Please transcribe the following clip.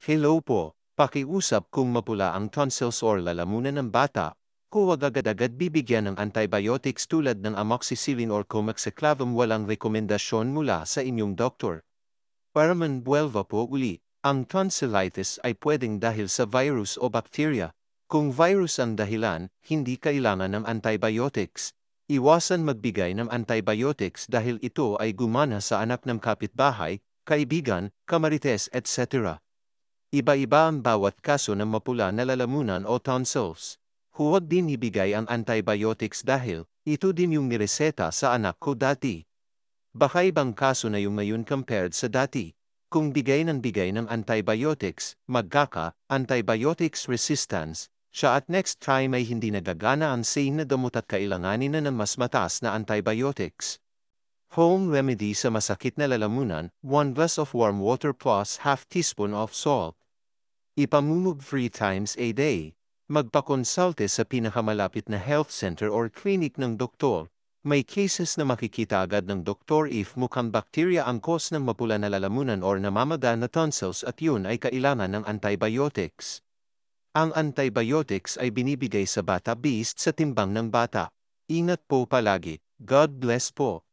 Hello po, pakiusap kung mapula ang tonsils or lalamunan ng bata, huwag agad-agad bibigyan ng antibiotics tulad ng amoxicillin or comaxiclavam walang rekomendasyon mula sa inyong doktor. Para manbuelva po uli, ang tonsillitis ay pwedeng dahil sa virus o bacteria. Kung virus ang dahilan, hindi kailangan ng antibiotics. Iwasan magbigay ng antibiotics dahil ito ay gumana sa anak ng kapitbahay, kaibigan, kamarites etc. Iba-iba ang bawat kaso ng mapula na lalamunan o tonsils. Huwag din ibigay ang antibiotics dahil ito din yung nireseta sa anak ko dati. Baka ibang kaso na yung ngayon compared sa dati. Kung bigay ng antibiotics, antibiotics resistance, siya at next time ay hindi nagagana ang same na gamot at kailanganin na ng mas mataas na antibiotics. Home remedy sa masakit na lalamunan, 1 glass of warm water plus half teaspoon of salt. Ipamumog 3 times a day. Magpakonsulte sa pinakamalapit na health center or clinic ng doktor. May cases na makikita agad ng doktor if mukhang bacteria ang cause ng mapula na lalamunan or namamaga na tonsils at yun ay kailangan ng antibiotics. Ang antibiotics ay binibigay sa bata based sa timbang ng bata. Ingat po palagi. God bless po.